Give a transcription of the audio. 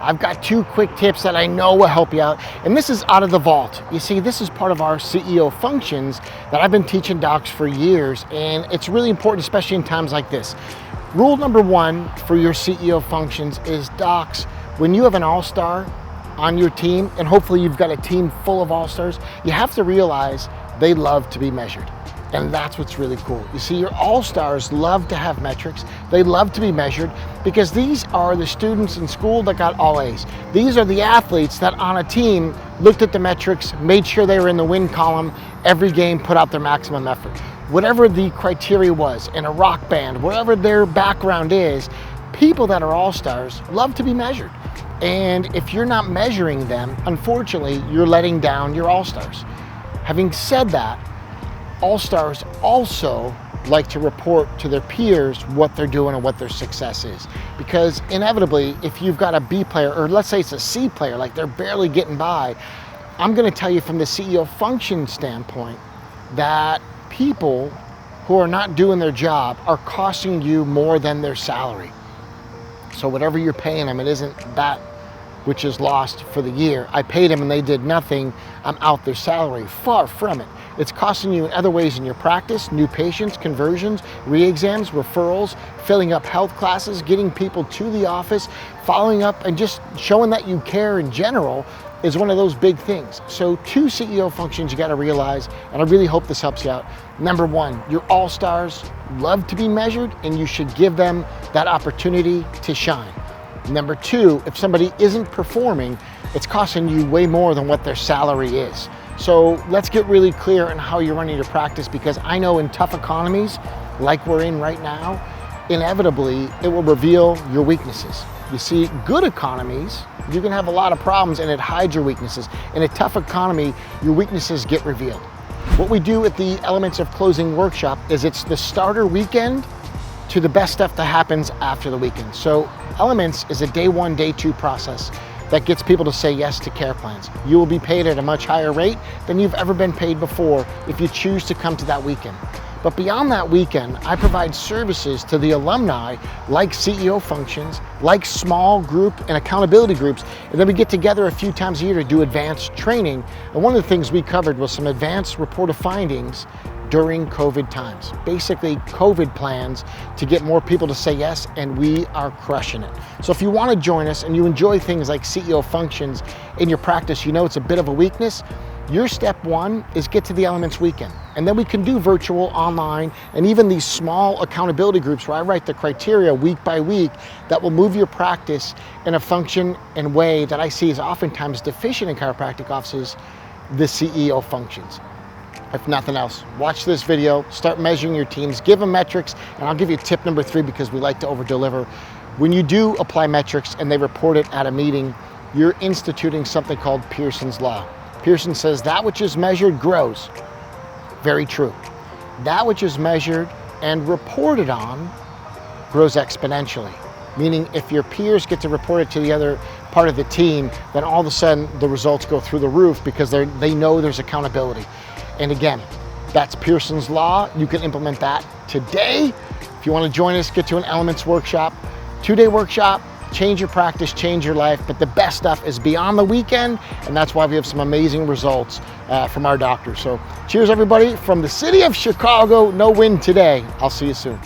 I've got 2 quick tips that I know will help you out. And this is out of the vault. You see, this is part of our CEO functions that I've been teaching docs for years, and it's really important, especially in times like this. Rule number 1 for your CEO functions is, docs, when you have an all-star on your team, and hopefully you've got a team full of all-stars, you have to realize they love to be measured. And that's what's really cool. You see, your all-stars love to have metrics. They love to be measured because these are the students in school that got all A's. These are the athletes that on a team looked at the metrics, made sure they were in the win column, every game put out their maximum effort. Whatever the criteria was, in a rock band, wherever their background is, people that are all-stars love to be measured. And if you're not measuring them, unfortunately, you're letting down your all-stars. Having said that, all-stars also like to report to their peers what they're doing and what their success is. Because inevitably, if you've got a B player, or let's say it's a C player, like they're barely getting by, I'm gonna tell you from the CEO function standpoint that people who are not doing their job are costing you more than their salary. So whatever you're paying them, it isn't that which is lost for the year. I paid them and they did nothing, I'm out their salary. Far from it. It's costing you in other ways in your practice, new patients, conversions, re-exams, referrals, filling up health classes, getting people to the office, following up, and just showing that you care in general is one of those big things. So 2 CEO functions you gotta realize, and I really hope this helps you out. Number 1, your all-stars love to be measured and you should give them that opportunity to shine. Number 2, if somebody isn't performing, it's costing you way more than what their salary is. So let's get really clear on how you're running your practice, because I know in tough economies like we're in right now, inevitably it will reveal your weaknesses. You see, good economies, you can have a lot of problems and it hides your weaknesses. In a tough economy, your weaknesses get revealed. What we do at the Elements of Closing workshop is it's the starter weekend to the best stuff that happens after the weekend. So Elements is a day 1, day 2 process that gets people to say yes to care plans. You will be paid at a much higher rate than you've ever been paid before if you choose to come to that weekend. But beyond that weekend, I provide services to the alumni like CEO functions, like small group and accountability groups, and then we get together a few times a year to do advanced training. And one of the things we covered was some advanced report of findings during COVID times. Basically, COVID plans to get more people to say yes, and we are crushing it. So if you want to join us and you enjoy things like CEO functions in your practice, you know it's a bit of a weakness, your step 1 is get to the Elements weekend. And then we can do virtual, online, and even these small accountability groups where I write the criteria week by week that will move your practice in a function and way that I see is oftentimes deficient in chiropractic offices, the CEO functions. If nothing else, watch this video, start measuring your teams, give them metrics, and I'll give you tip number 3 because we like to over-deliver. When you do apply metrics and they report it at a meeting, you're instituting something called Pearson's Law. Pearson says that which is measured grows. Very true. That which is measured and reported on grows exponentially. Meaning if your peers get to report it to the other part of the team, then all of a sudden the results go through the roof because they know there's accountability. And again, that's Pearson's Law. You can implement that today. If you want to join us, get to an Elements workshop, 2-day workshop, change your practice, change your life. But the best stuff is beyond the weekend, and that's why we have some amazing results from our doctors. So cheers, everybody, from the city of Chicago. No win today. I'll see you soon.